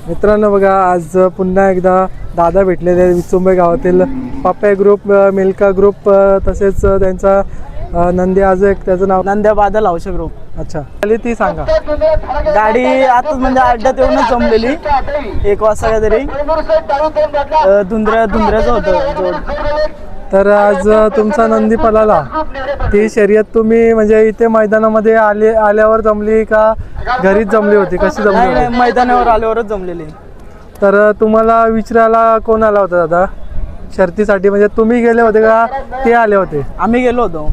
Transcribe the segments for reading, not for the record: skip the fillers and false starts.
मित्रांनो बघा, आज पुन्हा एकदा दादा भेटलेले विचुंबे गावातील पप्पा ग्रुप, मिल्का ग्रुप, तसेच त्यांचा नंदी, आज एक त्याचं नाव नंद्या बादल औषध ग्रुप. अच्छा, खाली ती सांगा. गाडी आताच म्हणजे अड्ड्यात येऊनच जमलेली 1 वाजता काहीतरी धुंद्र्याचं होतं जोड. तर आज तुमचा नंदी पळाला, ती शर्यत तुम्ही म्हणजे इथे मैदानामध्ये आल्यावर जमली का घरीच जमली होती, कशी जमली नाही, मैदानावर आल्यावरच जमलेली. तर तुम्हाला विचारायला कोण आला होता दादा शर्तीसाठी, म्हणजे तुम्ही गेले होते का ते आले होते? आम्ही गेलो होतो.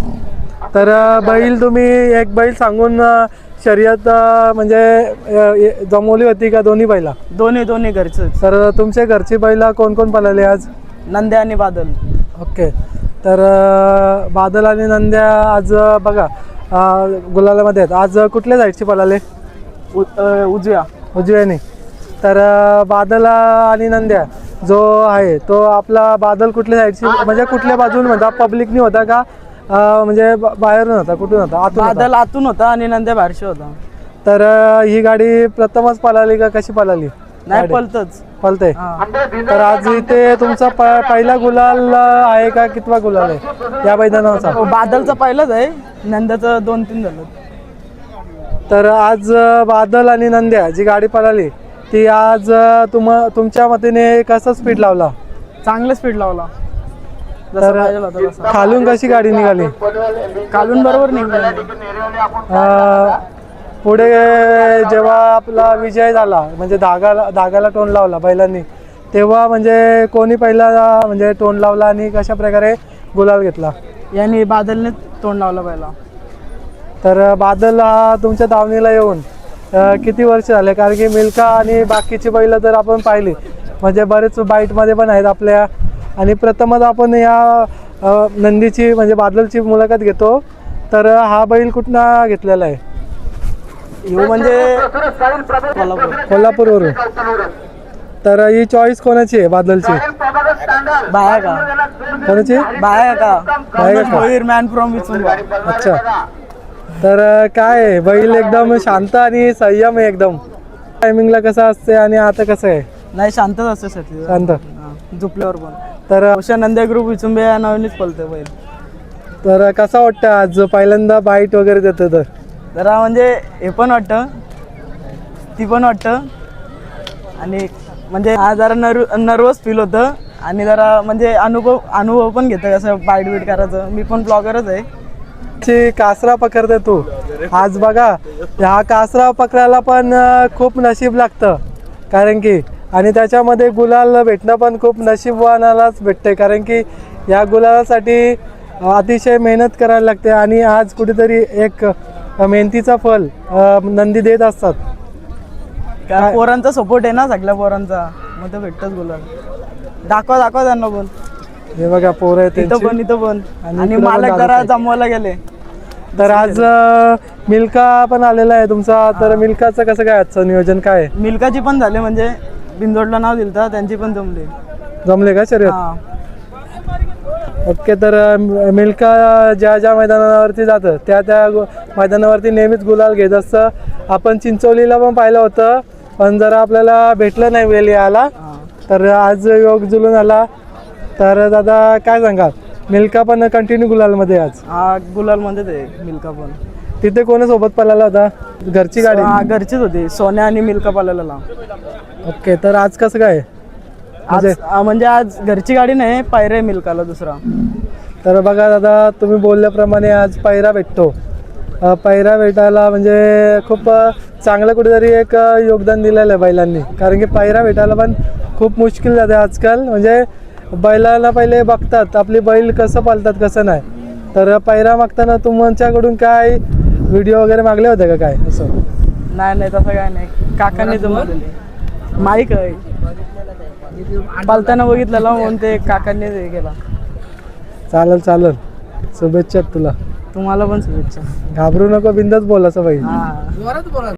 तर बैल तुम्ही एक बैल सांगून शर्यत म्हणजे जमवली होती का दोन्ही बैला? दोन्ही घरचं. तर तुमच्या घरची बैला कोण कोण पळाले आज? नंद्या आणि बादल. ओके, तर बादल आणि नंद्या आज बघा गुलालामध्ये आहेत. आज कुठल्या साईडची पळाले? उजव्याने. तर बादल आणि नंद्या जो आहे तो आपला बादल कुठल्या साईडची, म्हणजे कुठल्या बाजून होता? पब्लिकनी होता का म्हणजे बाहेरून होता? कुठून होता? बादल आतून होता आणि नंद्या बाहेरशी होता. तर ही गाडी प्रथमच पळाली का कशी पळाली? नाही, पळते. तर आज इथे तुमचा पहिला गुलाल आहे का कितवा गुलाल आहे या मैदानाचा? बादलचा पहिलाच आहे, नंद्याचं 2-3 झालं. तर आज बादल आणि नंद्या जी गाडी पळाली ती आज तुमच्या मतीने कसं स्पीड लावला? चांगलं स्पीड लावला. तर खालून कशी गाडी निघाली? खालून बरोबर निघाली. पुढे जेव्हा आपला विजय झाला, म्हणजे धागाला टोन लावला बैलांनी, तेव्हा म्हणजे कोणी पहिला म्हणजे टोन लावला आणि कशा प्रकारे गुलाल घेतला? यांनी बादलने तोंड लावलं पहिला. तर बादल हा तुमच्या दावणीला येऊन किती वर्ष झाले? कारण की मिल्का आणि बाकीची बैल तर आपण पाहिली, म्हणजे बरेच बाईटमध्ये पण आहेत आपल्या, आणि प्रथमच आपण या नंदीची म्हणजे बादलची मुलाखत घेतो. तर हा बैल कुठनं घेतलेला आहे? म्हणजे कोल्हापूरवरून. तर ही चॉईस कोणाची आहे बादलची? बाया का? कोणाची? बाया का? मॅन फ्रॉम विचुंबा. अच्छा, तर काय आहे, बैल एकदम शांत आणि संयम आहे एकदम. टायमिंगला कसं असते आणि आता कसं आहे? नाही, शांतच असते सर. शांत झोपल्यावर पण. तर नंद्या ग्रुप विचुंबे या नावानेच पळते बैल. तर कसं वाटतं आज पहिल्यांदा बाईट वगैरे देतं? तर जरा म्हणजे हे पण वाटतं, ती पण वाटतं, आणि म्हणजे आज जरा नर्वस फील होतं, आणि जरा म्हणजे अनुभव पण घेतं कसं बाईट बीट करायचं. मी पण ब्लॉगरच आहे. कासरा पकडते तू आज. बघा, ह्या कासरा पकडायला पण खूप नशीब लागतं, कारण की आणि त्याच्यामध्ये गुलाल भेटणं पण खूप नशीबवानालाच भेटते, कारण की या गुलालासाठी अतिशय मेहनत करायला लागते, आणि आज कुठेतरी एक मेहनतीचा फल नंदी देत असतात. पोरांचा सपोर्ट आहे ना, सगळ्या पोरांचा, मग ते भेटतच गुलाल. दाखवा त्यांना पण. हे बघा, पोरं आहेत इथं पण आणि मालक जरा जमवायला गेले. तर आज मिल्का पण आलेला आहे तुमचा. तर मिल्काचं कसं काय आजचं नियोजन काय आहे? मिल्काची पण झाले, म्हणजे बिंदोडला नाव दिलं तर त्यांची पण जमले का शर्यत? ओके, तर मिल्का ज्या मैदानावरती जातं त्या मैदानावरती नेहमीच गुलाल घेत असतं. आपण चिंचोलीला पण पाहिलं होतं, पण जरा आपल्याला भेटलं नाही वेळ यायला, तर आज योग जुलून आला. तर दादा काय सांगा, मिल्का पण कंटिन्यू गुलालमध्ये आज? गुलालमध्ये ते मिल्का पण. तिथे कोणासोबत पळाला होता? घरची गाडी? घरचीच होती, सोन्या आणि मिल्का पळालेला. ओके, तर आज कसं काय? म्हणजे आज घरची गाडी नाही, पायऱ्या मिल्काला दुसरा. तर बघा दादा, तुम्ही बोलल्याप्रमाणे आज पायरा भेटतो. पायरा भेटायला म्हणजे खूप चांगलं कुठेतरी एक योगदान दिलेलं आहे बैलांनी, कारण की पायरा भेटायला पण खूप मुश्किल जाते आजकाल. म्हणजे बैलाला पहिले बघतात आपली बैल कसं पालतात कसं नाही. तर पायरा मागताना तुमच्याकडून काय व्हिडिओ वगैरे मागले होते का काय असं? नाही, तसं काय नाही. काकांनी जमवलेली माईक आहे, पालताना बघितलेला म्हणून ते काकांनी हे केला. चालेल, शुभेच्छा तुला. तुम्हाला पण शुभेच्छा. घाबरू नको, बिंदास बोल असं पाहिजे.